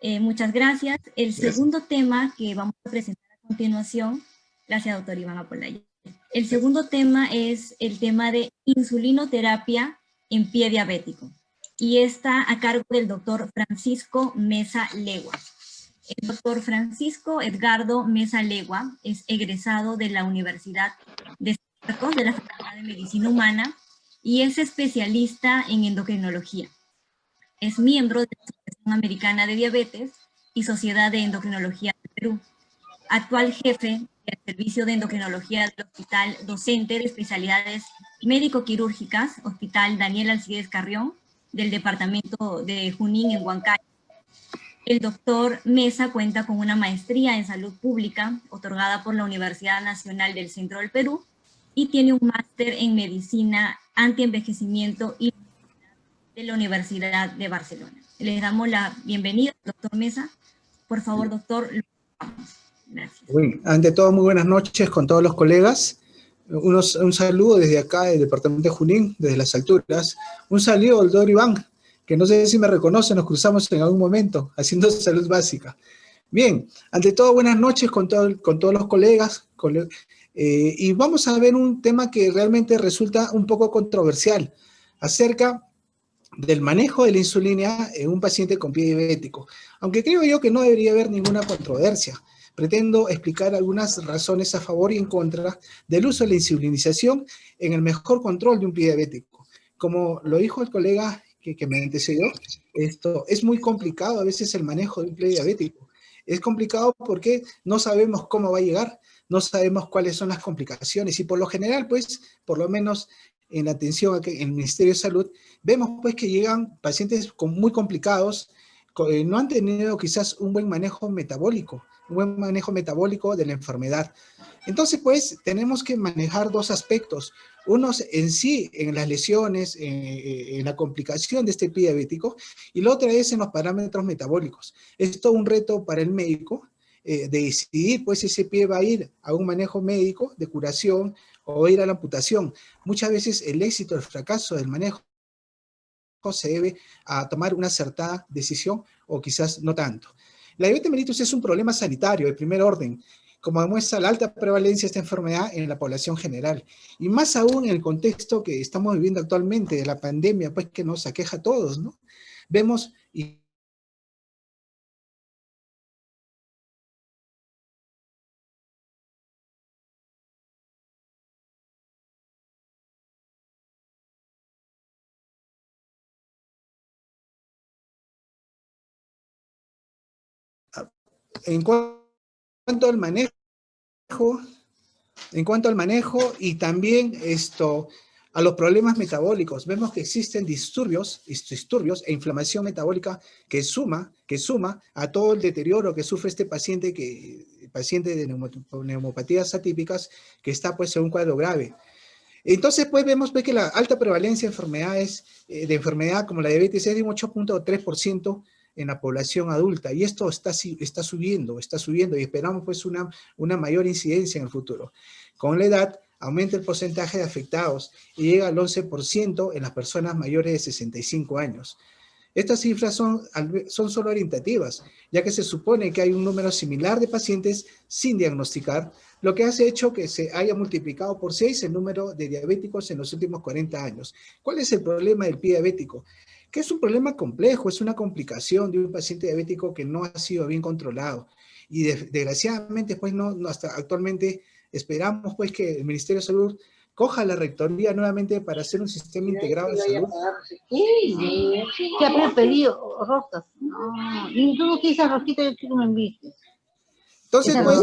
Muchas gracias. El Gracias. segundo tema que vamos a presentar a continuación, gracias doctor Iván Apolaya. El segundo tema es el tema de insulinoterapia en pie diabético y está a cargo del doctor Francisco Meza Legua. El doctor Francisco Edgardo Meza Legua es egresado de la Universidad de San Marcos de la Facultad de Medicina Humana y es especialista en endocrinología. Es miembro de la Asociación Americana de Diabetes y Sociedad de Endocrinología del Perú. Actual jefe del Servicio de Endocrinología del Hospital Docente de Especialidades Médico-Quirúrgicas, Hospital Daniel Alcides Carrión, del Departamento de Junín en Huancayo. El doctor Meza cuenta con una maestría en salud pública otorgada por la Universidad Nacional del Centro del Perú y tiene un máster en medicina antienvejecimiento y de la Universidad de Barcelona. Les damos la bienvenida, doctor Meza. Por favor, doctor, lo vamos. Gracias. Uy, ante todo, muy buenas noches con todos los colegas. Un saludo desde acá, del departamento de Junín, desde las alturas. Un saludo al doctor Iván, que no sé si me reconoce, nos cruzamos en algún momento, haciendo salud básica. Bien, ante todo, buenas noches con todos los colegas. Y vamos a ver un tema que realmente resulta un poco controversial, acerca del manejo de la insulina en un paciente con pie diabético. Aunque creo yo que no debería haber ninguna controversia. Pretendo explicar algunas razones a favor y en contra del uso de la insulinización en el mejor control de un pie diabético. Como lo dijo el colega que me antecedió, esto es muy complicado a veces el manejo de un pie diabético. Es complicado porque no sabemos cómo va a llegar, no sabemos cuáles son las complicaciones y por lo general, pues, por lo menos en la atención en el Ministerio de Salud, vemos pues que llegan pacientes muy complicados, no han tenido quizás un buen manejo metabólico de la enfermedad. Entonces, pues, tenemos que manejar dos aspectos. Uno en sí, en las lesiones, en la complicación de este pie diabético, y la otra es en los parámetros metabólicos. Es todo un reto para el médico de decidir, pues, si ese pie va a ir a un manejo médico de curación o ir a la amputación. Muchas veces el éxito o el fracaso del manejo se debe a tomar una acertada decisión o quizás no tanto. La diabetes mellitus es un problema sanitario de primer orden, como demuestra la alta prevalencia de esta enfermedad en la población general. Y más aún en el contexto que estamos viviendo actualmente de la pandemia, pues que nos aqueja a todos, ¿no? Vemos y en cuanto al manejo, y también a los problemas metabólicos, vemos que existen disturbios e inflamación metabólica que suma a todo el deterioro que sufre este paciente, paciente de neumopatías atípicas, que está pues en un cuadro grave. Entonces, pues vemos pues, que la alta prevalencia de enfermedades, de enfermedad como la diabetes es de un 8.3% en la población adulta, y esto está subiendo, y esperamos pues una mayor incidencia en el futuro. Con la edad, aumenta el porcentaje de afectados y llega al 11% en las personas mayores de 65 años. Estas cifras son solo orientativas, ya que se supone que hay un número similar de pacientes sin diagnosticar, lo que ha hecho que se haya multiplicado por 6 el número de diabéticos en los últimos 40 años. ¿Cuál es el problema del pie diabético? Que es un problema complejo, es una complicación de un paciente diabético que no ha sido bien controlado. Y desgraciadamente, pues hasta actualmente esperamos pues que el Ministerio de Salud coja la rectoría nuevamente para hacer un sistema integrado de salud. Ya me he pedido roscas. No, y tú no quieres esa rosquita, yo quiero que me invites. Entonces, pues,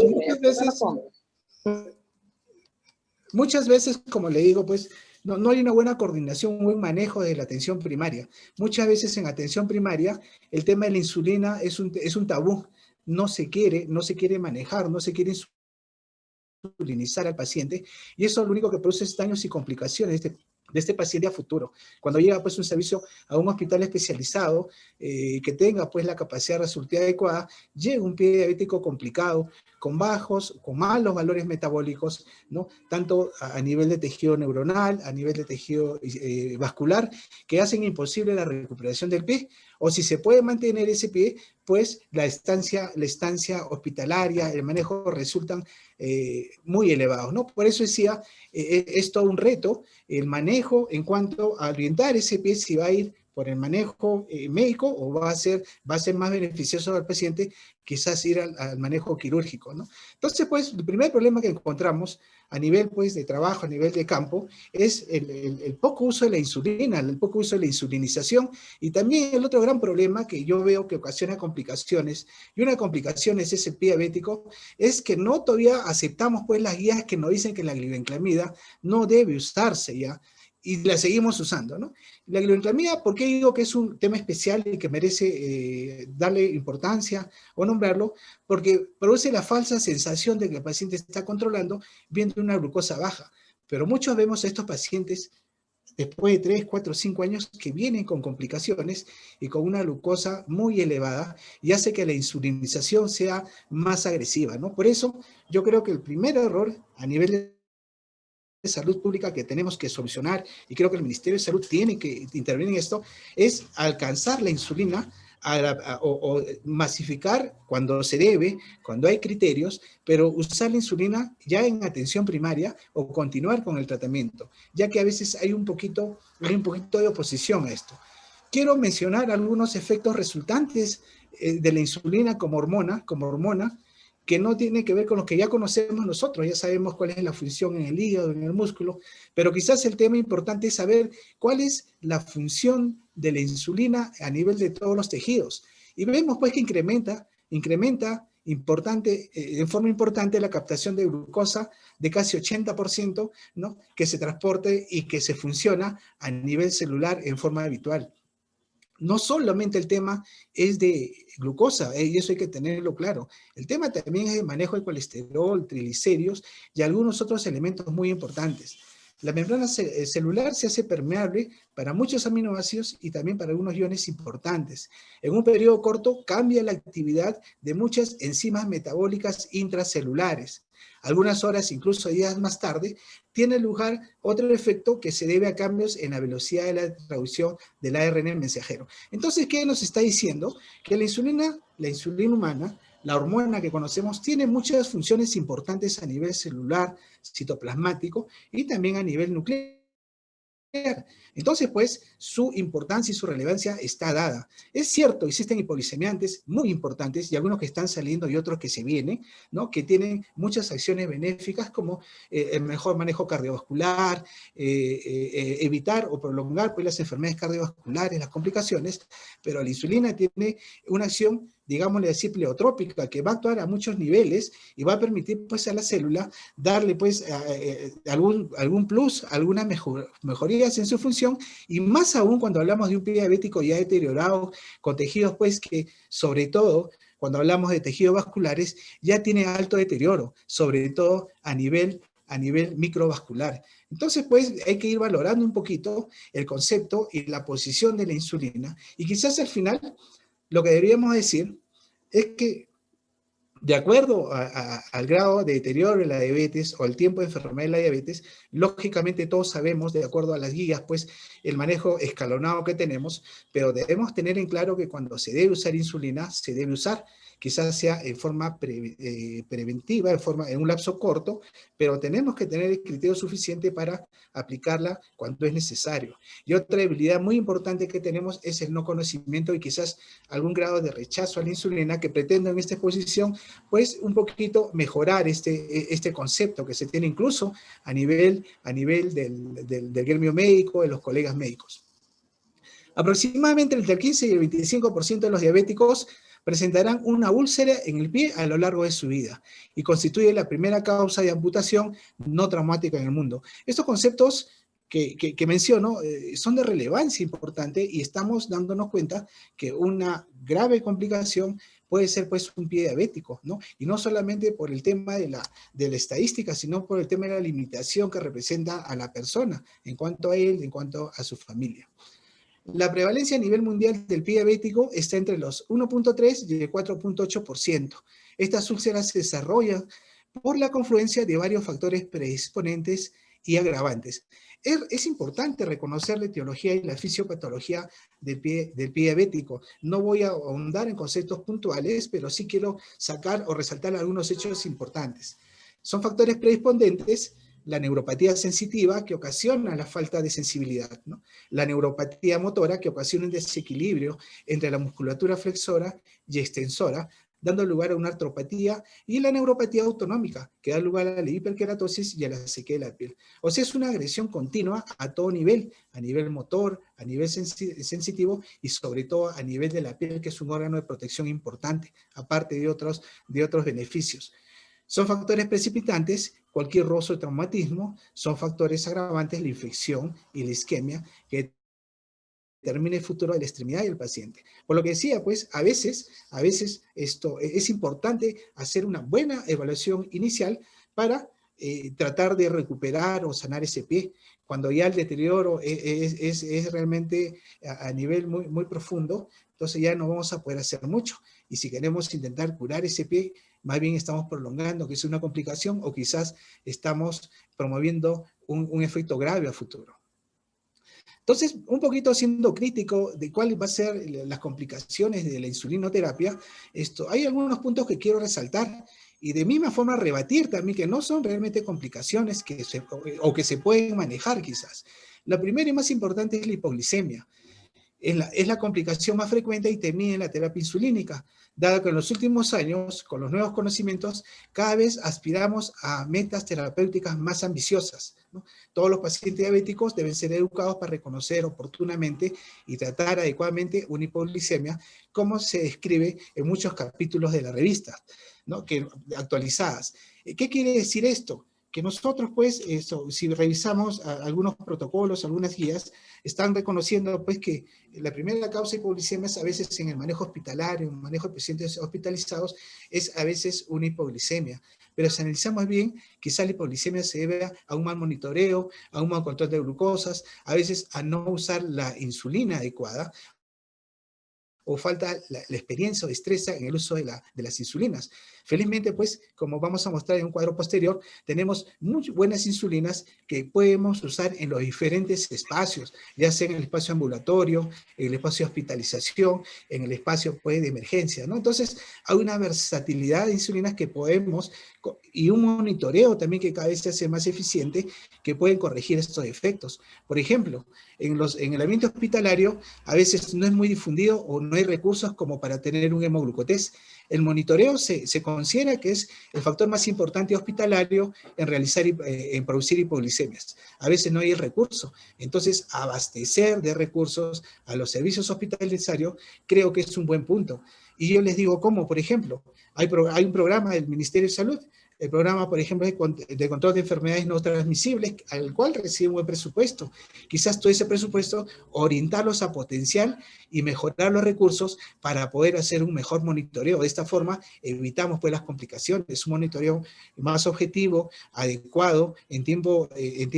muchas veces, como le digo, pues, no hay una buena coordinación, un buen manejo de la atención primaria. Muchas veces en atención primaria, el tema de la insulina es un tabú. No se quiere manejar, no se quiere insulinizar al paciente, y eso lo único que produce es daños y complicaciones de este paciente a futuro. Cuando llega pues un servicio a un hospital especializado que tenga pues la capacidad resultiva adecuada, llega un pie diabético complicado, con malos valores metabólicos, ¿no? Tanto a nivel de tejido neuronal, a nivel de tejido vascular, que hacen imposible la recuperación del pie, o si se puede mantener ese pie, pues la estancia hospitalaria, el manejo resultan muy elevados, ¿no? Por eso decía, es todo un reto el manejo en cuanto a orientar ese pie, si va a ir por el manejo médico o va a ser más beneficioso al paciente quizás ir al manejo quirúrgico, ¿no? Entonces, pues, el primer problema que encontramos a nivel, pues, de trabajo, a nivel de campo, es el poco uso de la insulina, el poco uso de la insulinización, y también el otro gran problema que yo veo que ocasiona complicaciones, y una complicación es ese pie diabético, es que no todavía aceptamos, pues, las guías que nos dicen que la glibenclamida no debe usarse, ¿ya? Y la seguimos usando, ¿no? La glibenclamida, ¿por qué digo que es un tema especial y que merece darle importancia o nombrarlo? Porque produce la falsa sensación de que el paciente está controlando viendo una glucosa baja. Pero muchos vemos a estos pacientes después de 3, 4, 5 años que vienen con complicaciones y con una glucosa muy elevada y hace que la insulinización sea más agresiva, ¿no? Por eso yo creo que el primer error a nivel de salud pública que tenemos que solucionar, y creo que el Ministerio de Salud tiene que intervenir en esto, es alcanzar la insulina o masificar cuando se debe, cuando hay criterios, pero usar la insulina ya en atención primaria o continuar con el tratamiento, ya que a veces hay un poquito de oposición a esto. Quiero mencionar algunos efectos resultantes de la insulina como hormona, que no tiene que ver con lo que ya conocemos nosotros, ya sabemos cuál es la función en el hígado, en el músculo, pero quizás el tema importante es saber cuál es la función de la insulina a nivel de todos los tejidos. Y vemos pues que incrementa en forma importante la captación de glucosa de casi 80%, ¿no? Que se transporte y que se funciona a nivel celular en forma habitual. No solamente el tema es de glucosa, y eso hay que tenerlo claro. El tema también es el manejo de colesterol, triglicéridos y algunos otros elementos muy importantes. La membrana celular se hace permeable para muchos aminoácidos y también para algunos iones importantes. En un periodo corto cambia la actividad de muchas enzimas metabólicas intracelulares. Algunas horas, incluso días más tarde, tiene lugar otro efecto que se debe a cambios en la velocidad de la traducción del ARN mensajero. Entonces, ¿qué nos está diciendo? Que la insulina humana, la hormona que conocemos, tiene muchas funciones importantes a nivel celular, citoplasmático y también a nivel nuclear. Entonces, pues, su importancia y su relevancia está dada. Es cierto, existen hipoglicemiantes muy importantes y algunos que están saliendo y otros que se vienen, ¿no? Que tienen muchas acciones benéficas como el mejor manejo cardiovascular, evitar o prolongar pues, las enfermedades cardiovasculares, las complicaciones, pero la insulina tiene una acción, digámosle así, pleotrópica, que va a actuar a muchos niveles y va a permitir pues a la célula darle pues algún plus, algunas mejorías en su función, y más aún cuando hablamos de un pie diabético ya deteriorado, con tejidos pues que sobre todo cuando hablamos de tejidos vasculares ya tiene alto deterioro, sobre todo a nivel microvascular. Entonces, pues, hay que ir valorando un poquito el concepto y la posición de la insulina, y quizás al final lo que deberíamos decir es que de acuerdo al grado de deterioro de la diabetes o el tiempo de enfermedad de la diabetes, lógicamente todos sabemos, de acuerdo a las guías, pues el manejo escalonado que tenemos, pero debemos tener en claro que cuando se debe usar insulina, se debe usar, quizás sea en forma preventiva, en un lapso corto, pero tenemos que tener el criterio suficiente para aplicarla cuando es necesario. Y otra debilidad muy importante que tenemos es el no conocimiento y quizás algún grado de rechazo a la insulina que pretendo en esta exposición pues un poquito mejorar este concepto que se tiene incluso a nivel del gremio médico, de los colegas médicos. Aproximadamente entre el 15 y el 25% de los diabéticos presentarán una úlcera en el pie a lo largo de su vida y constituye la primera causa de amputación no traumática en el mundo. Estos conceptos que menciono son de relevancia importante y estamos dándonos cuenta que una grave complicación puede ser pues un pie diabético, ¿no? Y no solamente por el tema de la estadística, sino por el tema de la limitación que representa a la persona en cuanto a él, en cuanto a su familia. La prevalencia a nivel mundial del pie diabético está entre los 1.3 y el 4.8%. Estas úlceras se desarrollan por la confluencia de varios factores predisponentes y agravantes. Es importante reconocer la etiología y la fisiopatología del pie diabético. No voy a ahondar en conceptos puntuales, pero sí quiero sacar o resaltar algunos hechos importantes. Son factores predisponentes: la neuropatía sensitiva, que ocasiona la falta de sensibilidad, ¿no? La neuropatía motora, que ocasiona un desequilibrio entre la musculatura flexora y extensora, dando lugar a una artropatía, y la neuropatía autonómica, que da lugar a la hiperkeratosis y a la sequela de la piel. O sea, es una agresión continua a todo nivel, a nivel motor, a nivel sensitivo y sobre todo a nivel de la piel, que es un órgano de protección importante, aparte de otros beneficios. Son factores precipitantes cualquier roce o traumatismo, son factores agravantes la infección y la isquemia, que determina el futuro de la extremidad del paciente. Por lo que decía, pues, a veces esto es importante hacer una buena evaluación inicial para tratar de recuperar o sanar ese pie. Cuando ya el deterioro es realmente a nivel muy, muy profundo, entonces ya no vamos a poder hacer mucho. Y si queremos intentar curar ese pie, más bien estamos prolongando que es una complicación, o quizás estamos promoviendo un efecto grave a futuro. Entonces, un poquito siendo crítico de cuáles van a ser las complicaciones de la insulinoterapia, hay algunos puntos que quiero resaltar y de misma forma rebatir también que no son realmente complicaciones que se pueden manejar quizás. La primera y más importante es la hipoglicemia. Es la complicación más frecuente y temida en la terapia insulínica, dado que en los últimos años, con los nuevos conocimientos, cada vez aspiramos a metas terapéuticas más ambiciosas, ¿no? Todos los pacientes diabéticos deben ser educados para reconocer oportunamente y tratar adecuadamente una hipoglicemia, como se describe en muchos capítulos de la revista, ¿no? Actualizadas. ¿Qué quiere decir esto? Que nosotros, pues, si revisamos algunos protocolos, algunas guías, están reconociendo, pues, que la primera causa de hipoglicemia es a veces en el manejo hospitalario, en el manejo de pacientes hospitalizados, es a veces una hipoglicemia. Pero si analizamos bien, quizá la hipoglicemia se debe a un mal monitoreo, a un mal control de glucosas, a veces a no usar la insulina adecuada, o falta la experiencia o destreza en el uso de las insulinas. Felizmente, pues, como vamos a mostrar en un cuadro posterior, tenemos muy buenas insulinas que podemos usar en los diferentes espacios, ya sea en el espacio ambulatorio, en el espacio de hospitalización, en el espacio, pues, de emergencia, ¿no? Entonces, hay una versatilidad de insulinas que podemos, y un monitoreo también que cada vez se hace más eficiente, que pueden corregir estos efectos. Por ejemplo, en el ambiente hospitalario, a veces no es muy difundido o no hay recursos como para tener un hemoglucotest. El monitoreo se considera que es el factor más importante hospitalario en producir hipoglicemias. A veces no hay el recurso. Entonces, abastecer de recursos a los servicios hospitalarios creo que es un buen punto. Y yo les digo cómo, por ejemplo, hay un programa del Ministerio de Salud, el programa, por ejemplo, de control de enfermedades no transmisibles, al cual recibe un buen presupuesto. Quizás todo ese presupuesto orientarlos a potencial y mejorar los recursos para poder hacer un mejor monitoreo. De esta forma evitamos, pues, las complicaciones, un monitoreo más objetivo, adecuado, en tiempo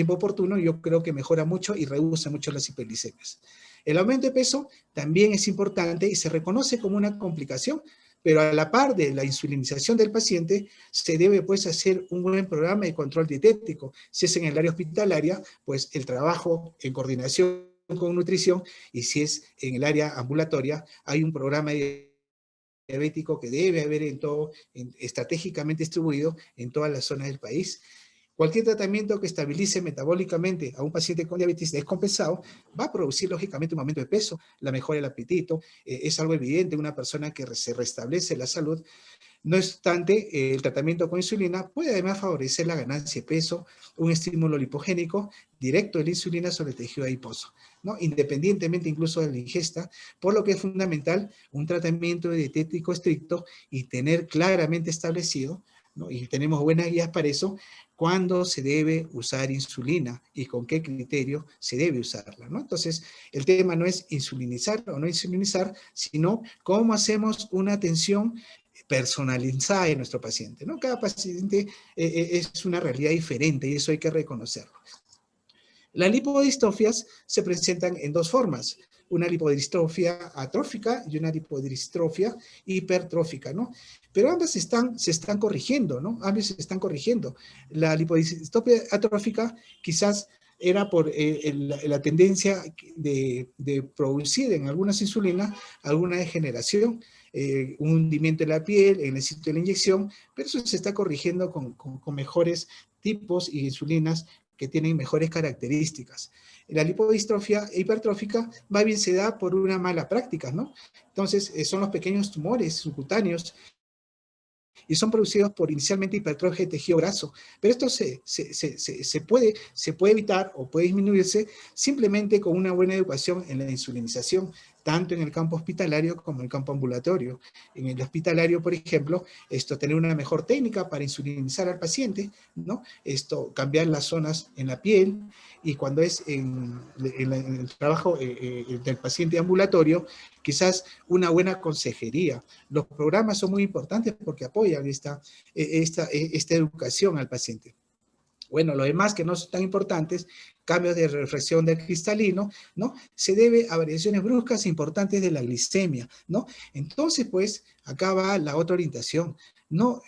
oportuno. Yo creo que mejora mucho y reduce mucho las hiperglicemias. El aumento de peso también es importante y se reconoce como una complicación, pero a la par de la insulinización del paciente, se debe, pues, hacer un buen programa de control dietético. Si es en el área hospitalaria, pues el trabajo en coordinación con nutrición, y si es en el área ambulatoria, hay un programa diabético que debe haber estratégicamente distribuido en todas las zonas del país. Cualquier tratamiento que estabilice metabólicamente a un paciente con diabetes descompensado va a producir, lógicamente, un aumento de peso, la mejora del apetito, es algo evidente en una persona que se restablece la salud. No obstante, el tratamiento con insulina puede además favorecer la ganancia de peso, un estímulo lipogénico directo de la insulina sobre el tejido adiposo, ¿no? Independientemente incluso de la ingesta, por lo que es fundamental un tratamiento dietético estricto y tener claramente establecido, ¿no? Y tenemos buenas guías para eso, cuándo se debe usar insulina y con qué criterio se debe usarla, ¿no? Entonces, el tema no es insulinizar o no insulinizar, sino cómo hacemos una atención personalizada de nuestro paciente, ¿no? Cada paciente es una realidad diferente y eso hay que reconocerlo. Las lipodistrofias se presentan en dos formas. una lipodistrofia atrófica y una lipodistrofia hipertrófica, ¿no? Pero ambas se están corrigiendo, ¿no? Ambas se están corrigiendo. La lipodistrofia atrófica quizás era por la tendencia de producir en algunas insulinas alguna degeneración, un hundimiento de la piel en el sitio de la inyección, pero eso se está corrigiendo con mejores tipos y insulinas que tienen mejores características. La lipodistrofia hipertrófica más bien se da por una mala práctica, ¿no? Entonces, son los pequeños tumores subcutáneos y son producidos por inicialmente hipertrofia de tejido graso. Pero esto se puede evitar o puede disminuirse simplemente con una buena educación en la insulinización, tanto en el campo hospitalario como en el campo ambulatorio. En el hospitalario, por ejemplo, tener una mejor técnica para insulinizar al paciente, ¿no? Cambiar las zonas en la piel, y cuando es en el trabajo del paciente ambulatorio, quizás una buena consejería. Los programas son muy importantes porque apoyan esta educación al paciente. Bueno, lo demás que no son tan importantes, cambios de reflexión del cristalino, ¿no? Se debe a variaciones bruscas e importantes de la glicemia, ¿no? Entonces, pues, acá va la otra orientación, ¿no?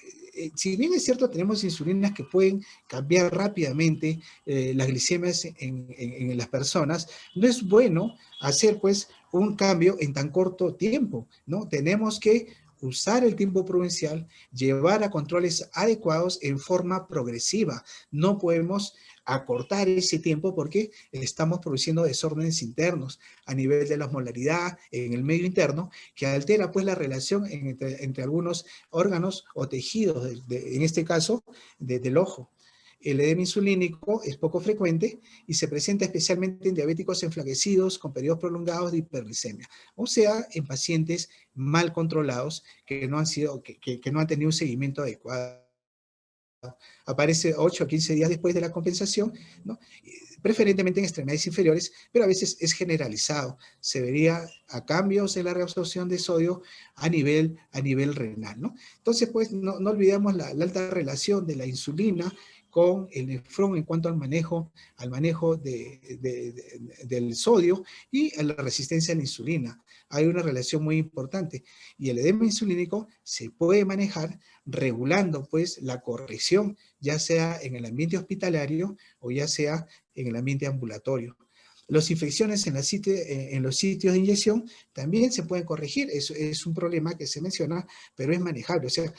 Si bien es cierto, tenemos insulinas que pueden cambiar rápidamente las glicemias en las personas, no es bueno hacer, pues, un cambio en tan corto tiempo, ¿no? Tenemos que usar el tiempo prudencial, llevar a controles adecuados en forma progresiva. No podemos acortar ese tiempo porque estamos produciendo desórdenes internos a nivel de la osmolaridad en el medio interno, que altera pues la relación entre algunos órganos o tejidos, en este caso del ojo. El edema insulínico es poco frecuente y se presenta especialmente en diabéticos enflaquecidos con periodos prolongados de hiperglicemia, o sea, en pacientes mal controlados que no han tenido un seguimiento adecuado. Aparece 8 a 15 días después de la compensación, ¿no? Preferentemente en extremidades inferiores, pero a veces es generalizado. Se vería a cambios en la reabsorción de sodio a nivel renal, ¿no? Entonces, pues, no olvidemos la alta relación de la insulina con el nefrón en cuanto al manejo del sodio y a la resistencia a la insulina. Hay una relación muy importante y el edema insulínico se puede manejar regulando pues la corrección, ya sea en el ambiente hospitalario o ya sea en el ambiente ambulatorio. Las infecciones en los sitios de inyección también se pueden corregir. Eso es un problema que se menciona, pero es manejable. O sea,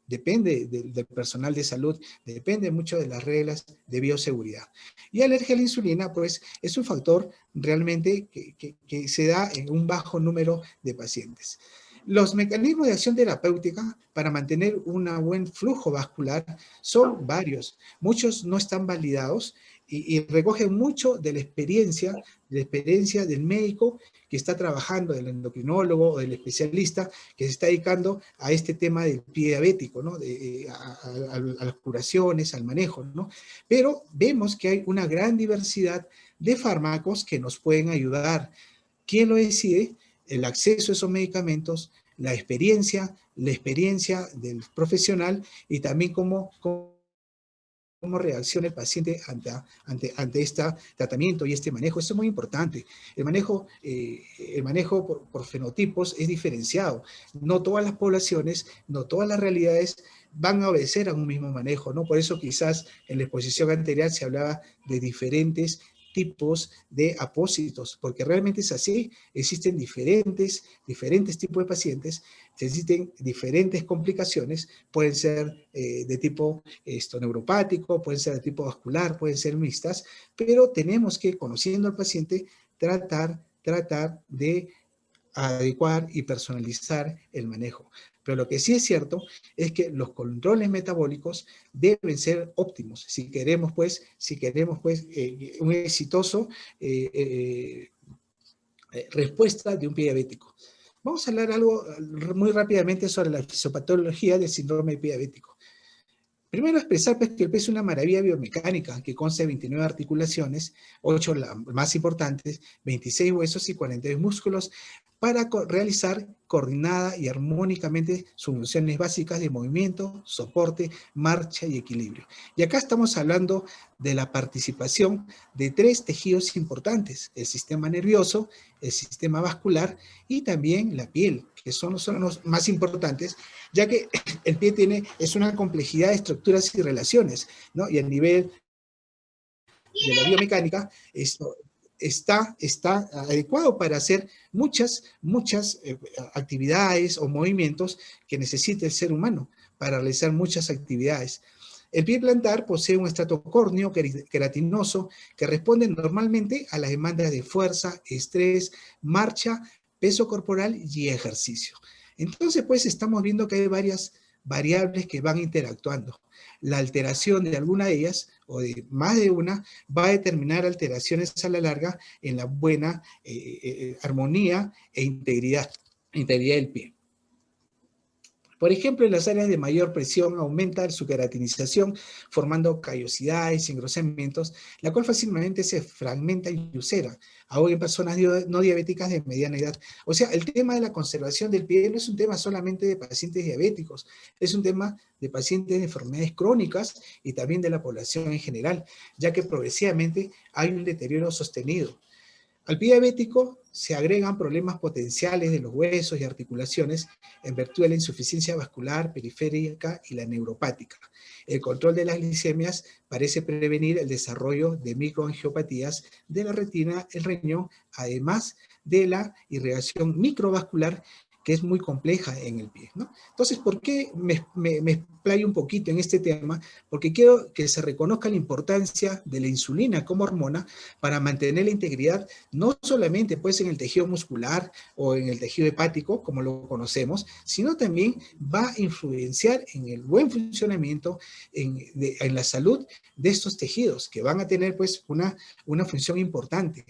depende del personal de salud, depende mucho de las reglas de bioseguridad. Y alergia a la insulina, pues, es un factor realmente que se da en un bajo número de pacientes. Los mecanismos de acción terapéutica para mantener un buen flujo vascular son varios. Muchos no están validados y recogen mucho de la experiencia del médico que está trabajando, del endocrinólogo o del especialista que se está dedicando a este tema del pie diabético, ¿no? A las curaciones, al manejo, ¿no? Pero vemos que hay una gran diversidad de fármacos que nos pueden ayudar. ¿Quién lo decide? El acceso a esos medicamentos, la experiencia del profesional y también cómo reacciona el paciente ante este tratamiento y este manejo. Eso es muy importante. El manejo por fenotipos es diferenciado. No todas las poblaciones, no todas las realidades van a obedecer a un mismo manejo, ¿no? Por eso quizás en la exposición anterior se hablaba de diferentes tipos de apósitos, porque realmente es así. Existen diferentes tipos de pacientes, existen diferentes complicaciones, pueden ser de tipo neuropático, pueden ser de tipo vascular, pueden ser mixtas, pero tenemos que, conociendo al paciente, tratar de adecuar y personalizar el manejo. Pero lo que sí es cierto es que los controles metabólicos deben ser óptimos si queremos pues un exitoso respuesta de un pie diabético. Vamos a hablar algo muy rápidamente sobre la fisiopatología del síndrome de pie diabético. Primero expresar pues, que el pie es una maravilla biomecánica que consta de 29 articulaciones, 8 las más importantes, 26 huesos y 42 músculos, para realizar coordinada y armónicamente sus funciones básicas de movimiento, soporte, marcha y equilibrio. Y acá estamos hablando de la participación de 3 tejidos importantes: el sistema nervioso, el sistema vascular y también la piel, que son los más importantes, ya que el pie es una complejidad de estructuras y relaciones, ¿no? Y a nivel de la biomecánica, esto está adecuado para hacer muchas actividades o movimientos que necesita el ser humano para realizar muchas actividades. El pie plantar posee un estrato córneo queratinoso que responde normalmente a las demandas de fuerza, estrés, marcha, peso corporal y ejercicio. Entonces, pues, estamos viendo que hay varias variables que van interactuando. La alteración de alguna de ellas, o de más de una, va a determinar alteraciones a la larga en la buena armonía e integridad del pie. Por ejemplo, en las áreas de mayor presión aumenta su queratinización, formando callosidades y engrosamientos, la cual fácilmente se fragmenta y ulcera, aún en personas no diabéticas de mediana edad. O sea, el tema de la conservación del pie no es un tema solamente de pacientes diabéticos, es un tema de pacientes de enfermedades crónicas y también de la población en general, ya que progresivamente hay un deterioro sostenido. Al pie diabético se agregan problemas potenciales de los huesos y articulaciones en virtud de la insuficiencia vascular, periférica y la neuropática. El control de las glicemias parece prevenir el desarrollo de microangiopatías de la retina, el riñón, además de la irrigación microvascular, que es muy compleja en el pie, ¿no? Entonces, ¿por qué me explayo un poquito en este tema? Porque quiero que se reconozca la importancia de la insulina como hormona para mantener la integridad, no solamente pues en el tejido muscular o en el tejido hepático, como lo conocemos, sino también va a influenciar en el buen funcionamiento, en la salud de estos tejidos, que van a tener pues una función importante.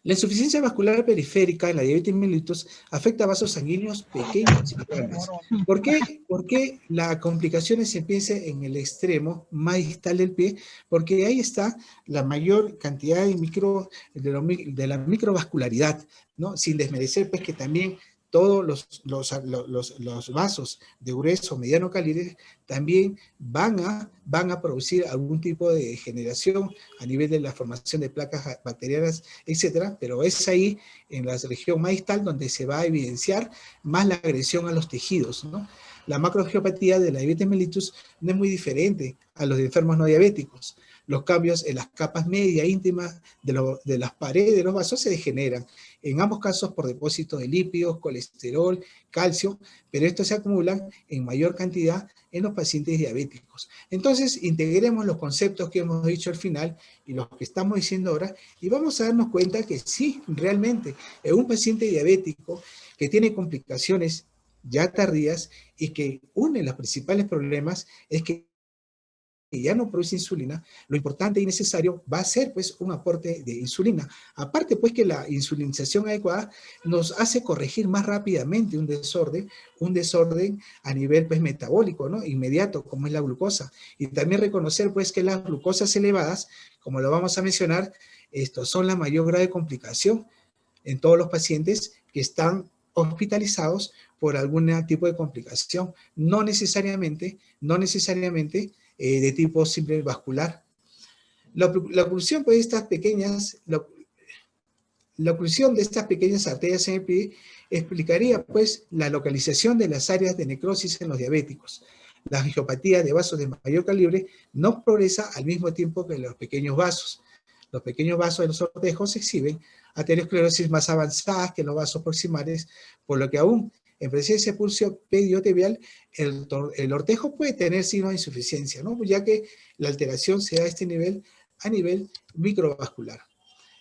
La insuficiencia vascular periférica en la diabetes mellitus afecta a vasos sanguíneos pequeños y grandes. ¿Por qué? Porque la complicación se empieza en el extremo más distal del pie, porque ahí está la mayor cantidad de la microvascularidad, ¿no? Sin desmerecer pues que también todos los vasos de grueso o mediano calibre también van a producir algún tipo de degeneración a nivel de la formación de placas bacterianas, etcétera, pero es ahí, en la región más distal, donde se va a evidenciar más la agresión a los tejidos, ¿no? La macroangiopatía de la diabetes mellitus no es muy diferente a los de enfermos no diabéticos. Los cambios en las capas media íntimas de las paredes de los vasos se degeneran, en ambos casos por depósito de lípidos, colesterol, calcio, pero estos se acumulan en mayor cantidad en los pacientes diabéticos. Entonces, integremos los conceptos que hemos dicho al final y los que estamos diciendo ahora, y vamos a darnos cuenta que sí, realmente, en un paciente diabético que tiene complicaciones ya tardías y que uno de los principales problemas es que ya no produce insulina, lo importante y necesario va a ser pues un aporte de insulina. Aparte pues que la insulinización adecuada nos hace corregir más rápidamente un desorden a nivel pues metabólico, ¿no? Inmediato, como es la glucosa. Y también reconocer pues que las glucosas elevadas, como lo vamos a mencionar, estos son la mayor grado de complicación en todos los pacientes que están hospitalizados por algún tipo de complicación, no necesariamente de tipo simple vascular. La oclusión pues, de estas pequeñas, la oclusión de estas pequeñas arterias en el pie explicaría pues la localización de las áreas de necrosis en los diabéticos. La angiopatía de vasos de mayor calibre no progresa al mismo tiempo que los pequeños vasos. Los pequeños vasos de los ortejos exhiben aterosclerosis más avanzadas que los vasos proximales, por lo que aún en presencia de pulsión pediotibial, el ortejo puede tener signos de insuficiencia, ¿no? Ya que la alteración se da a nivel microvascular.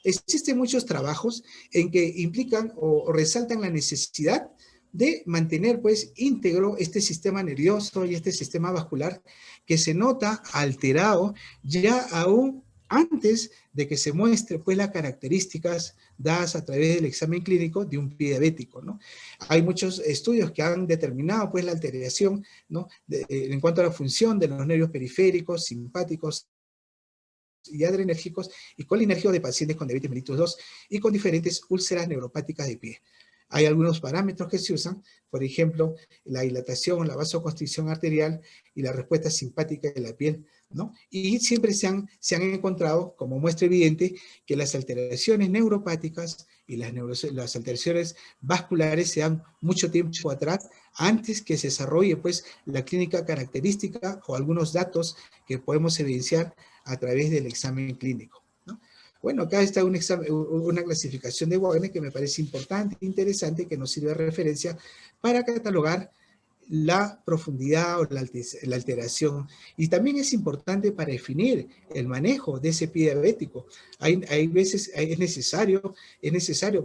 Existen muchos trabajos en que implican o resaltan la necesidad de mantener pues íntegro este sistema nervioso y este sistema vascular que se nota alterado ya aún antes de que se muestre pues las características dadas a través del examen clínico de un pie diabético, ¿no? Hay muchos estudios que han determinado pues la alteración, ¿no? En cuanto a la función de los nervios periféricos, simpáticos, y adrenérgicos y colinérgicos de pacientes con diabetes mellitus 2 y con diferentes úlceras neuropáticas de pie. Hay algunos parámetros que se usan, por ejemplo, la dilatación, la vasoconstricción arterial y la respuesta simpática de la piel, ¿no? Y siempre se han encontrado, como muestra evidente, que las alteraciones neuropáticas y las alteraciones vasculares se dan mucho tiempo atrás, antes que se desarrolle pues, la clínica característica o algunos datos que podemos evidenciar a través del examen clínico, ¿no? Bueno, acá está una clasificación de Wagner que me parece importante e interesante, que nos sirve de referencia para catalogar la profundidad o la alteración. Y también es importante para definir el manejo de ese pie diabético. Hay veces es necesario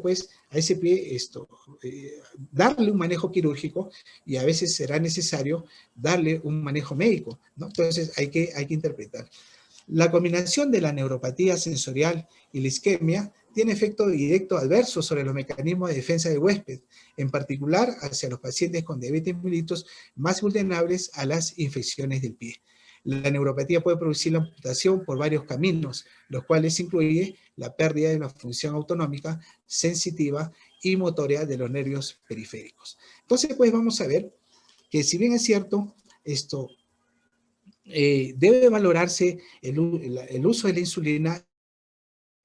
pues a ese pie darle un manejo quirúrgico y a veces será necesario darle un manejo médico, ¿no? Entonces hay que interpretar. La combinación de la neuropatía sensorial y la isquemia tiene efecto directo adverso sobre los mecanismos de defensa del huésped, en particular hacia los pacientes con diabetes mellitus más vulnerables a las infecciones del pie. La neuropatía puede producir la amputación por varios caminos, los cuales incluye la pérdida de la función autonómica, sensitiva y motora de los nervios periféricos. Entonces, pues vamos a ver que si bien es cierto, debe valorarse el uso de la insulina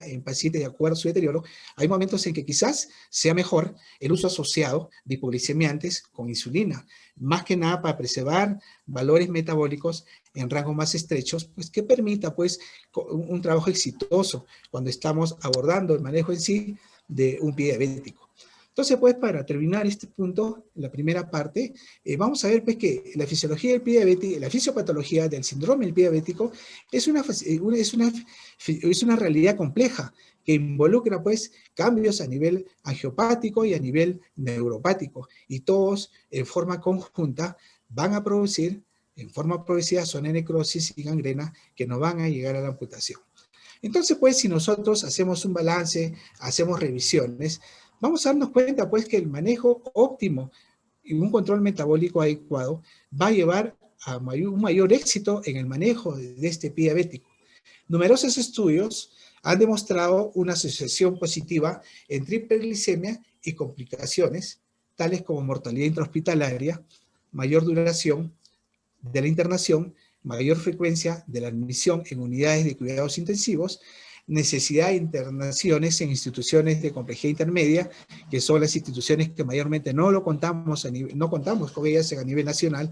en pacientes de acuerdo a su deterioro. Hay momentos en que quizás sea mejor el uso asociado de hipoglicemiantes con insulina, más que nada para preservar valores metabólicos en rangos más estrechos, pues que permita pues un trabajo exitoso cuando estamos abordando el manejo en sí de un pie diabético. Entonces, pues, para terminar este punto, la primera parte, vamos a ver pues, que la fisiología del pie diabético, la fisiopatología del síndrome del pie diabético es una realidad compleja que involucra pues, cambios a nivel angiopático y a nivel neuropático, y todos en forma conjunta van a producir, en forma progresiva, zona de necrosis y gangrena que nos van a llegar a la amputación. Entonces, pues, si nosotros hacemos un balance, hacemos revisiones, vamos a darnos cuenta, pues, que el manejo óptimo y un control metabólico adecuado va a llevar a un mayor éxito en el manejo de este pie diabético. Numerosos estudios han demostrado una asociación positiva entre hiperglicemia y complicaciones, tales como mortalidad intrahospitalaria, mayor duración de la internación, mayor frecuencia de la admisión en unidades de cuidados intensivos, necesidad de internaciones en instituciones de complejidad intermedia, que son las instituciones que mayormente no contamos con ellas a nivel nacional,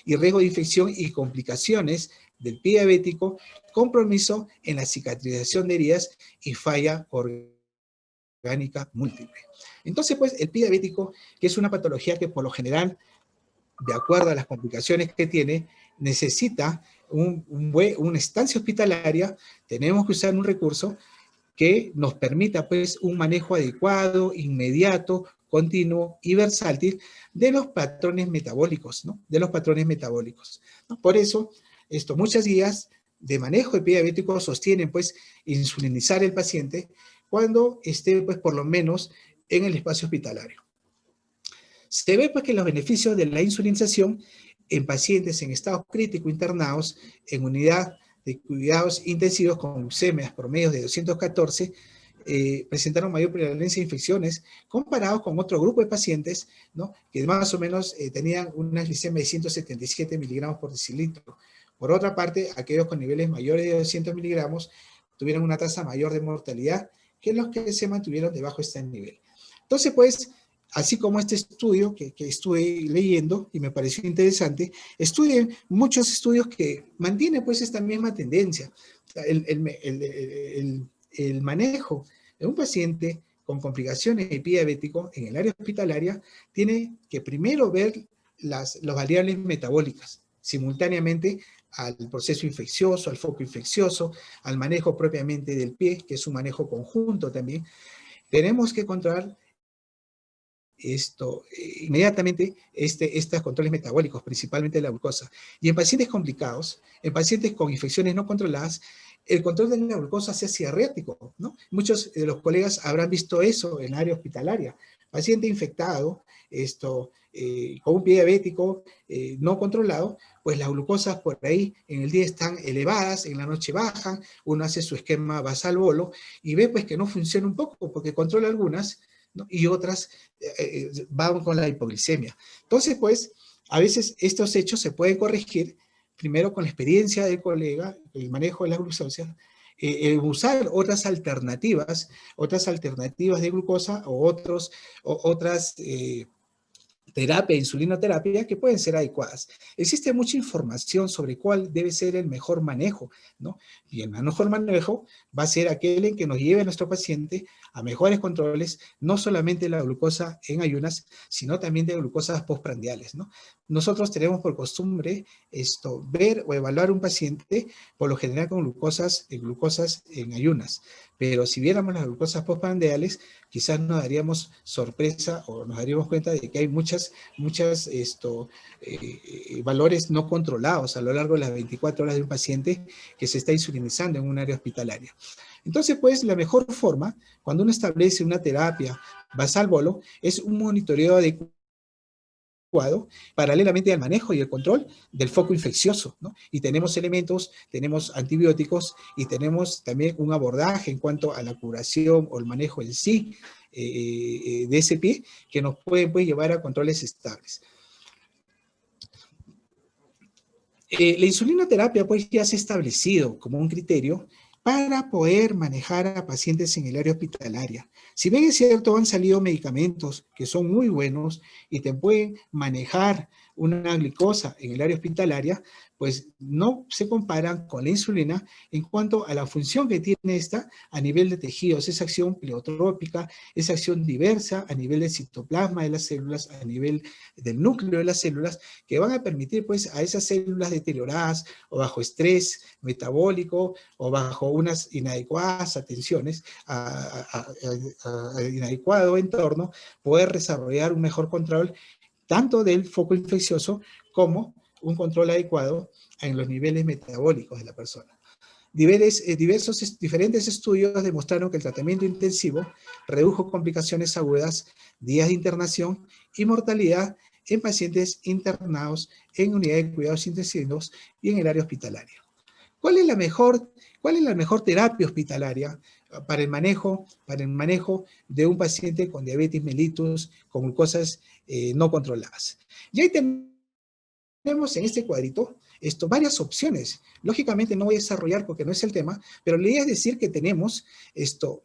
y riesgo de infección y complicaciones del pie diabético, compromiso en la cicatrización de heridas y falla orgánica múltiple. Entonces, pues, el pie diabético, que es una patología que por lo general, de acuerdo a las complicaciones que tiene, necesita una estancia hospitalaria. Tenemos que usar un recurso que nos permita pues un manejo adecuado, inmediato, continuo y versátil de los patrones metabólicos, ¿no? De los patrones metabólicos, ¿no? Por eso, muchas guías de manejo de pie diabético sostienen pues insulinizar al paciente cuando esté pues por lo menos en el espacio hospitalario. Se ve pues que los beneficios de la insulinización en pacientes en estado crítico internados en unidad de cuidados intensivos con glucemias promedios de 214 presentaron mayor prevalencia de infecciones comparados con otro grupo de pacientes, ¿no? Que más o menos tenían una glicemia de 177 miligramos por decilitro. Por otra parte, aquellos con niveles mayores de 200 miligramos tuvieron una tasa mayor de mortalidad que los que se mantuvieron debajo de este nivel. Entonces, pues, así como este estudio que estuve leyendo y me pareció interesante, estudié muchos estudios que mantienen pues esta misma tendencia. El manejo de un paciente con complicaciones de pie diabético en el área hospitalaria tiene que primero ver las variables metabólicas simultáneamente al proceso infeccioso, al foco infeccioso, al manejo propiamente del pie, que es un manejo conjunto también. Tenemos que controlar inmediatamente estos controles metabólicos, principalmente la glucosa. Y en pacientes complicados, en pacientes con infecciones no controladas, el control de la glucosa se hace errático, ¿no? Muchos de los colegas habrán visto eso en la área hospitalaria. Paciente infectado, con un pie diabético no controlado, pues las glucosas por ahí en el día están elevadas, en la noche bajan, uno hace su esquema basal bolo y ve pues que no funciona un poco porque controla algunas, ¿no? Y otras van con la hipoglicemia. Entonces, pues, a veces estos hechos se pueden corregir primero con la experiencia del colega, el manejo de la glucosa, usar otras alternativas de glucosa o otras terapia, insulinoterapia, que pueden ser adecuadas. Existe mucha información sobre cuál debe ser el mejor manejo, ¿no? Y el mejor manejo va a ser aquel en que nos lleve a nuestro paciente a mejores controles, no solamente la glucosa en ayunas, sino también de glucosas postprandiales, ¿no? Nosotros tenemos por costumbre ver o evaluar un paciente, por lo general con glucosas en ayunas, pero si viéramos las glucosas postprandiales, quizás nos daríamos sorpresa o nos daríamos cuenta de que hay muchas valores no controlados a lo largo de las 24 horas de un paciente que se está insulinizando en un área hospitalaria. Entonces, pues, la mejor forma, cuando uno establece una terapia basal bolo, es un monitoreo adecuado paralelamente al manejo y el control del foco infeccioso, ¿no? Y tenemos elementos, tenemos antibióticos y tenemos también un abordaje en cuanto a la curación o el manejo en sí de ese pie que nos pueden pues, llevar a controles estables. La insulinoterapia pues ya se ha establecido como un criterio para poder manejar a pacientes en el área hospitalaria. Si bien es cierto, han salido medicamentos que son muy buenos y te pueden manejar una glucosa en el área hospitalaria, pues no se comparan con la insulina en cuanto a la función que tiene esta a nivel de tejidos, esa acción pleotrópica, esa acción diversa a nivel del citoplasma de las células, a nivel del núcleo de las células, que van a permitir pues a esas células deterioradas o bajo estrés metabólico o bajo unas inadecuadas atenciones, inadecuado entorno, poder desarrollar un mejor control tanto del foco infeccioso como un control adecuado en los niveles metabólicos de la persona. Diferentes estudios demostraron que el tratamiento intensivo redujo complicaciones agudas, días de internación y mortalidad en pacientes internados en unidades de cuidados intensivos y en el área hospitalaria. ¿Cuál es la mejor terapia hospitalaria para el manejo de un paciente con diabetes mellitus, con glucosas no controladas? Y ahí tenemos en este cuadrito varias opciones. Lógicamente no voy a desarrollar porque no es el tema, pero la idea es decir que tenemos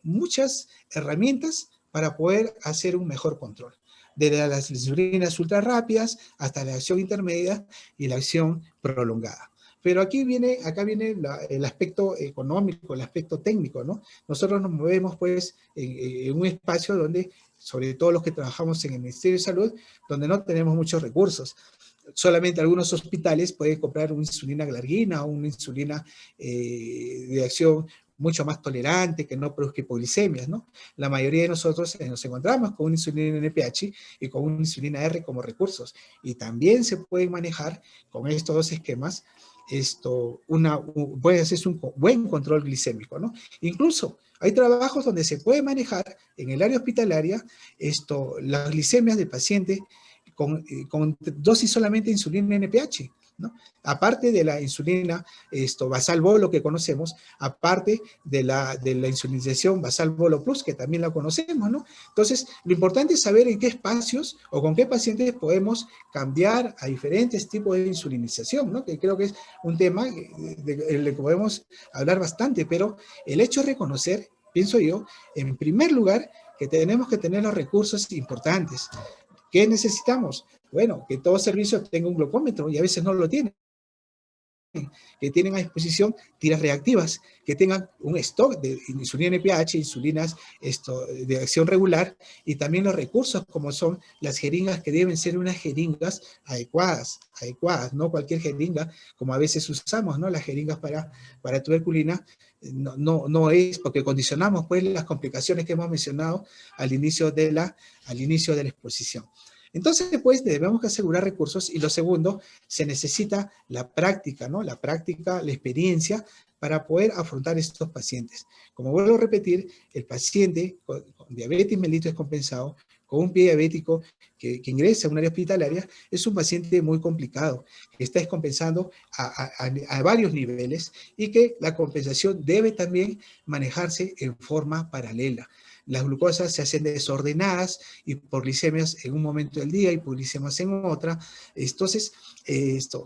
muchas herramientas para poder hacer un mejor control. Desde las insulinas ultra rápidas hasta la acción intermedia y la acción prolongada. Pero acá viene el aspecto económico, el aspecto técnico, ¿no? Nosotros nos movemos, pues, en un espacio donde, sobre todo los que trabajamos en el Ministerio de Salud, donde no tenemos muchos recursos. Solamente algunos hospitales pueden comprar una insulina glargina o una insulina de acción mucho más tolerante, que no produzca hipoglicemias, ¿no? La mayoría de nosotros nos encontramos con una insulina NPH y con una insulina R como recursos. Y también se pueden manejar con estos dos esquemas puede hacerse un buen control glicémico, ¿no? Incluso hay trabajos donde se puede manejar en el área hospitalaria las glicemias del paciente con dosis solamente de insulina NPH, ¿no? Aparte de la insulina basal bolo que conocemos, aparte de la insulinización basal bolo plus que también la conocemos, ¿no? Entonces, lo importante es saber en qué espacios o con qué pacientes podemos cambiar a diferentes tipos de insulinización, ¿no? Que creo que es un tema del que podemos hablar bastante, pero el hecho es reconocer, pienso yo, en primer lugar, que tenemos que tener los recursos importantes. ¿Qué necesitamos? Bueno, que todo servicio tenga un glucómetro y a veces no lo tiene. que tienen a disposición tiras reactivas, que tengan un stock de insulina NPH, insulinas de acción regular, y también los recursos como son las jeringas, que deben ser unas jeringas adecuadas, no cualquier jeringa, como a veces usamos, ¿no? Las jeringas para tuberculina, no es, porque condicionamos pues las complicaciones que hemos mencionado al inicio de la exposición. Entonces, pues, debemos asegurar recursos, y lo segundo, se necesita la práctica, ¿no? La práctica, la experiencia, para poder afrontar estos pacientes. Como vuelvo a repetir, el paciente con diabetes mellitus descompensado, con un pie diabético que ingresa a un área hospitalaria, es un paciente muy complicado, que está descompensando a varios niveles, y que la compensación debe también manejarse en forma paralela. Las glucosas se hacen desordenadas, hipoglicemias en un momento del día, hipoglicemias en otra. Entonces,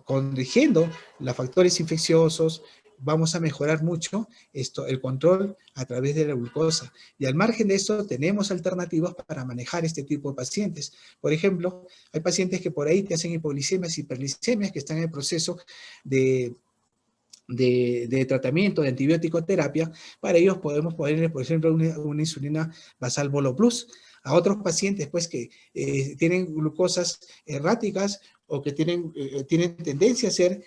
corrigiendo los factores infecciosos, vamos a mejorar mucho el control a través de la glucosa. Y al margen de eso, tenemos alternativas para manejar este tipo de pacientes. Por ejemplo, hay pacientes que por ahí te hacen hipoglicemias, hiperglicemias, que están en el proceso de tratamiento, de antibiótico terapia. Para ellos podemos ponerle, por ejemplo, una insulina basal Bolo Plus. A otros pacientes, pues, que tienen glucosas erráticas, o que tienen tendencia a ser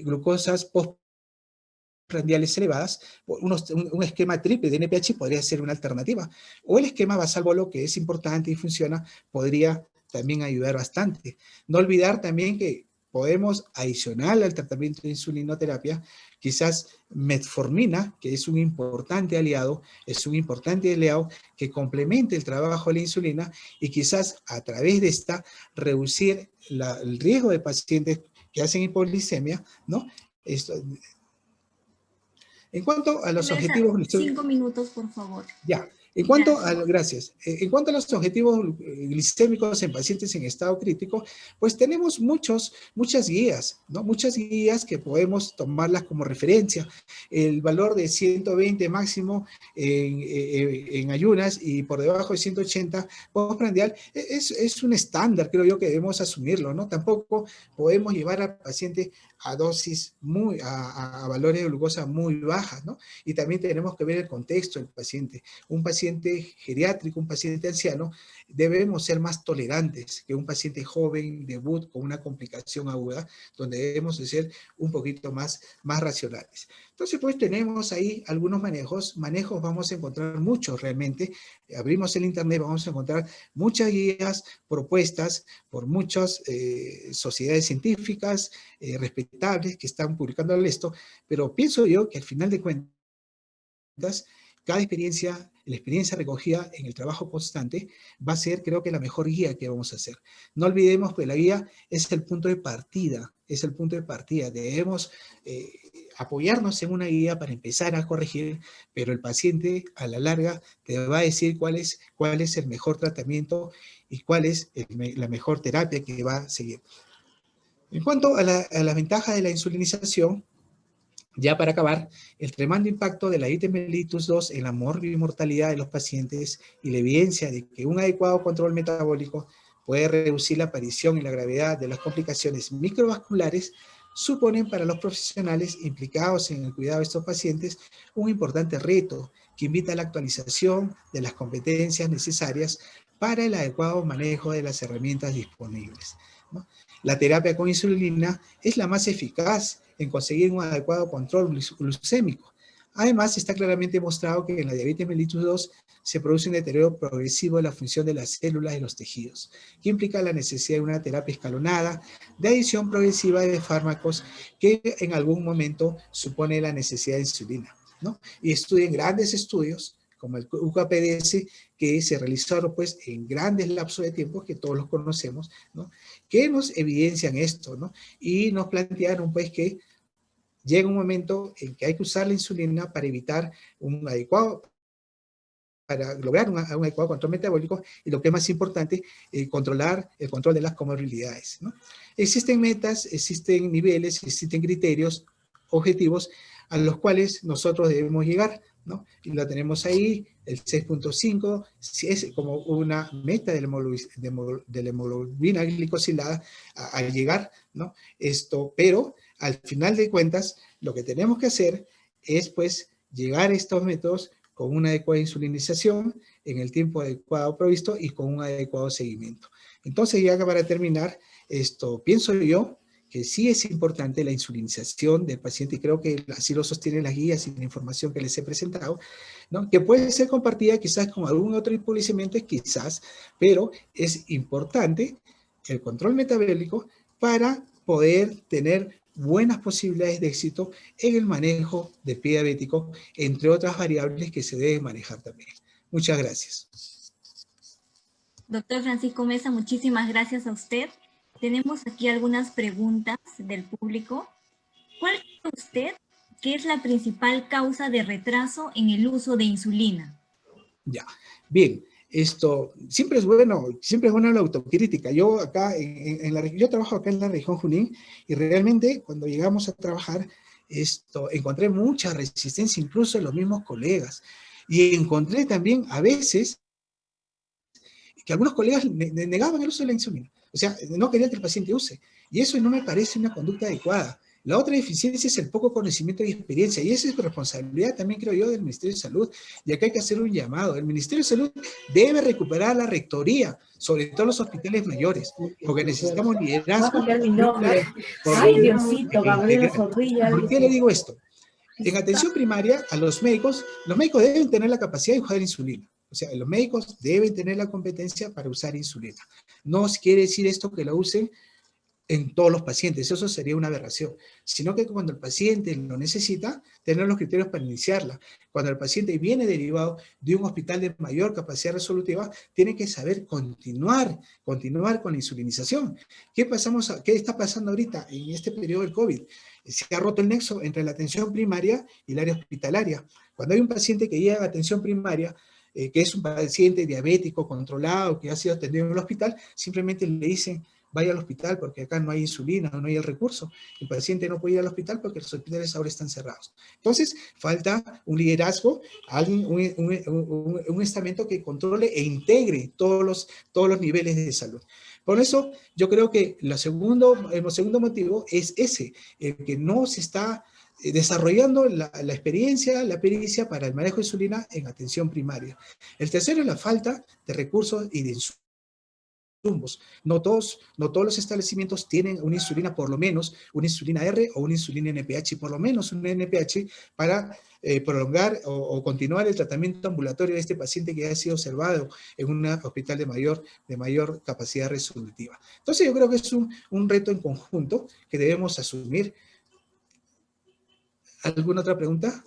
glucosas postprandiales elevadas, un esquema triple de NPH podría ser una alternativa. O el esquema basal Bolo, que es importante y funciona, podría también ayudar bastante. No olvidar también que podemos, adicional al tratamiento de insulinoterapia, quizás metformina, que es un importante aliado, que complemente el trabajo de la insulina, y quizás a través de esta reducir el riesgo de pacientes que hacen hipoglicemia, ¿no? En cuanto a los objetivos... 5 minutos, por favor. Ya. En cuanto a los objetivos glicémicos en pacientes en estado crítico, pues tenemos muchas guías, ¿no? Muchas guías que podemos tomarlas como referencia. El valor de 120 máximo en ayunas, y por debajo de 180 postprandial es un estándar, creo yo, que debemos asumirlo, ¿no? Tampoco podemos llevar al paciente a dosis a valores de glucosa muy bajas, ¿no? Y también tenemos que ver el contexto del paciente. Un paciente geriátrico, un paciente anciano, debemos ser más tolerantes que un paciente joven, debut, con una complicación aguda, donde debemos de ser un poquito más racionales. Entonces, pues, tenemos ahí algunos manejos vamos a encontrar muchos realmente. Abrimos el internet, vamos a encontrar muchas guías propuestas por muchas sociedades científicas respetables que están publicando esto, pero pienso yo que al final de cuentas, cada la experiencia recogida en el trabajo constante va a ser, creo que, la mejor guía que vamos a hacer. No olvidemos que la guía es el punto de partida, Debemos apoyarnos en una guía para empezar a corregir, pero el paciente a la larga te va a decir cuál es el mejor tratamiento y cuál es la mejor terapia que va a seguir. En cuanto a la ventaja de la insulinización, ya para acabar, el tremendo impacto de la diabetes mellitus 2 en la morbimortalidad de los pacientes, y la evidencia de que un adecuado control metabólico puede reducir la aparición y la gravedad de las complicaciones microvasculares, suponen para los profesionales implicados en el cuidado de estos pacientes un importante reto que invita a la actualización de las competencias necesarias para el adecuado manejo de las herramientas disponibles, ¿no? La terapia con insulina es la más eficaz en conseguir un adecuado control glucémico. Además, está claramente demostrado que en la diabetes mellitus 2 se produce un deterioro progresivo de la función de las células y los tejidos, que implica la necesidad de una terapia escalonada, de adición progresiva de fármacos, que en algún momento supone la necesidad de insulina, ¿no? Y estudian grandes estudios, como el UKPDS, que se realizaron, pues, en grandes lapsos de tiempo, que todos los conocemos, ¿no? Que nos evidencian esto, ¿no? Y nos plantearon, pues, que llega un momento en que hay que usar la insulina para lograr un adecuado control metabólico, y lo que es más importante, controlar el control de las comorbilidades, ¿no? Existen metas, existen niveles, existen criterios, objetivos a los cuales nosotros debemos llegar ¿no? Y lo tenemos ahí, el 6.5, si es como una meta de la hemoglobina glicosilada a llegar, ¿no? Pero al final de cuentas, lo que tenemos que hacer es, pues, llegar a estos métodos con una adecuada insulinización en el tiempo adecuado previsto y con un adecuado seguimiento. Entonces, ya para terminar, pienso yo que sí es importante la insulinización del paciente, y creo que así lo sostienen las guías y la información que les he presentado, ¿no? Que puede ser compartida quizás con algún otro hipoglicemiante, quizás, pero es importante el control metabólico para poder tener buenas posibilidades de éxito en el manejo del pie diabético, entre otras variables que se deben manejar también. Muchas gracias. Doctor Francisco Meza, muchísimas gracias a usted. Tenemos aquí algunas preguntas del público. ¿Cuál cree usted que es la principal causa de retraso en el uso de insulina? Ya, bien. Siempre es bueno la autocrítica. Yo acá, yo trabajo acá en la región Junín, y realmente cuando llegamos a trabajar, encontré mucha resistencia, incluso en los mismos colegas. Y encontré también a veces que algunos colegas negaban el uso de la insulina. O sea, no querían que el paciente use. Y eso no me parece una conducta adecuada. La otra deficiencia es el poco conocimiento y experiencia, y esa es responsabilidad también, creo yo, del Ministerio de Salud, y acá hay que hacer un llamado. El Ministerio de Salud debe recuperar la rectoría, sobre todo los hospitales mayores, porque necesitamos liderazgo. Ay, Diosito, Gabriel Zorrilla. ¿Por qué le digo esto? En atención primaria, a los médicos deben tener la capacidad de usar insulina. O sea, los médicos deben tener la competencia para usar insulina. No quiere decir esto que la usen en todos los pacientes, eso sería una aberración, sino que cuando el paciente lo necesita, tener los criterios para iniciarla. Cuando el paciente viene derivado de un hospital de mayor capacidad resolutiva, tiene que saber continuar con la insulinización. ¿Qué está pasando ahorita en este periodo del COVID? Se ha roto el nexo entre la atención primaria y el área hospitalaria. Cuando hay un paciente que llega a atención primaria, que es un paciente diabético controlado, que ha sido atendido en el hospital, simplemente le dicen: vaya al hospital porque acá no hay insulina, no hay el recurso. El paciente no puede ir al hospital porque los hospitales ahora están cerrados. Entonces, falta un liderazgo, un estamento que controle e integre todos los niveles de salud. Por eso, yo creo que el segundo motivo es ese, que no se está desarrollando la experiencia, la pericia para el manejo de insulina en atención primaria. El tercero es la falta de recursos y de insumos. No todos los establecimientos tienen una insulina, por lo menos una insulina R o una insulina NPH, por lo menos una NPH para prolongar o continuar el tratamiento ambulatorio de este paciente que ha sido observado en un hospital de mayor capacidad resolutiva. Entonces yo creo que es un reto en conjunto que debemos asumir. ¿Alguna otra pregunta?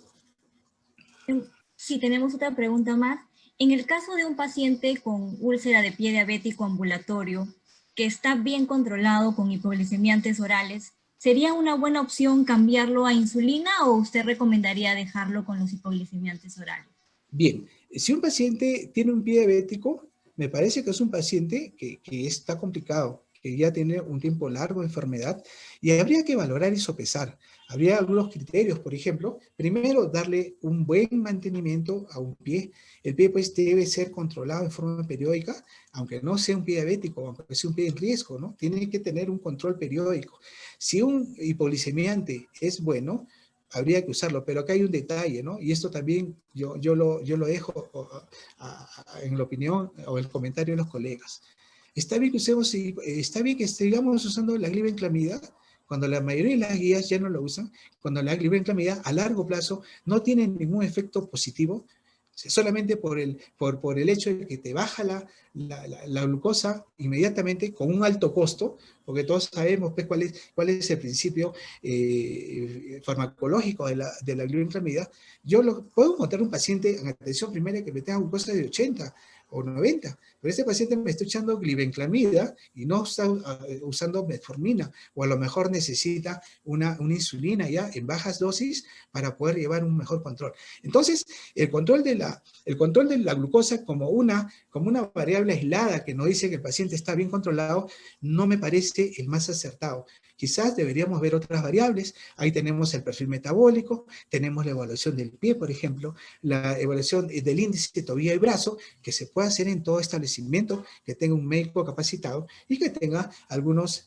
Sí, tenemos otra pregunta más. En el caso de un paciente con úlcera de pie diabético ambulatorio que está bien controlado con hipoglicemiantes orales, ¿sería una buena opción cambiarlo a insulina o usted recomendaría dejarlo con los hipoglicemiantes orales? Bien, si un paciente tiene un pie diabético, me parece que es un paciente que está complicado, que ya tiene un tiempo largo de enfermedad, y habría que valorar y sopesar. Habría algunos criterios, por ejemplo, primero darle un buen mantenimiento a un pie. El pie pues debe ser controlado en forma periódica, aunque no sea un pie diabético, aunque sea un pie en riesgo, ¿no? Tiene que tener un control periódico. Si un hipoglicemiante es bueno, habría que usarlo, pero acá hay un detalle, ¿no? Y esto también yo lo dejo en la opinión o el comentario de los colegas. Está bien que sigamos usando la glibenclamida cuando la mayoría de las guías ya no lo usan, cuando la glibenclamida a largo plazo no tiene ningún efecto positivo, solamente por el hecho de que te baja la glucosa inmediatamente con un alto costo, porque todos sabemos pues, cuál es el principio farmacológico de la glibenclamida. Puedo encontrar un paciente en atención primaria que me tenga glucosa de 80 o 90, pero este paciente me está echando glibenclamida y no está usando metformina, o a lo mejor necesita una insulina ya en bajas dosis para poder llevar un mejor control. Entonces, el control de la glucosa como una variable aislada que nos dice que el paciente está bien controlado, no me parece el más acertado. Quizás deberíamos ver otras variables. Ahí tenemos el perfil metabólico, tenemos la evaluación del pie, por ejemplo, la evaluación del índice de tobillo y brazo, que se puede hacer en todo establecimiento que tenga un médico capacitado y que tenga algunos...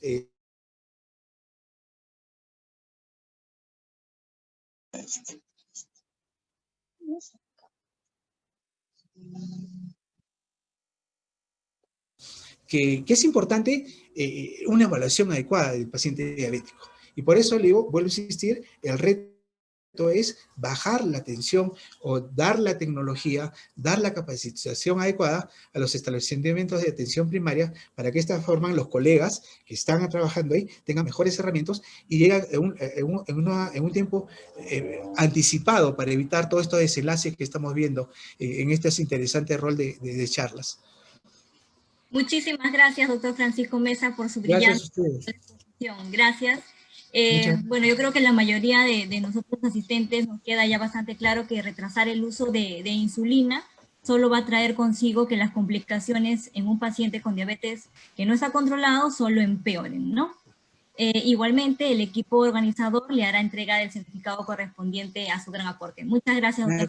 que es importante una evaluación adecuada del paciente diabético. Y por eso le digo, vuelvo a insistir, el reto es bajar la tensión o dar la tecnología, dar la capacitación adecuada a los establecimientos de atención primaria para que de esta forma los colegas que están trabajando ahí tengan mejores herramientas y lleguen en un tiempo anticipado para evitar todos estos desenlaces que estamos viendo en este interesante rol de charlas. Muchísimas gracias, doctor Francisco Mesa, por su brillante exposición. Gracias. Bueno, yo creo que la mayoría de nosotros asistentes nos queda ya bastante claro que retrasar el uso de insulina solo va a traer consigo que las complicaciones en un paciente con diabetes que no está controlado solo empeoren, ¿no? Igualmente, el equipo organizador le hará entrega del certificado correspondiente a su gran aporte. Muchas gracias, doctor.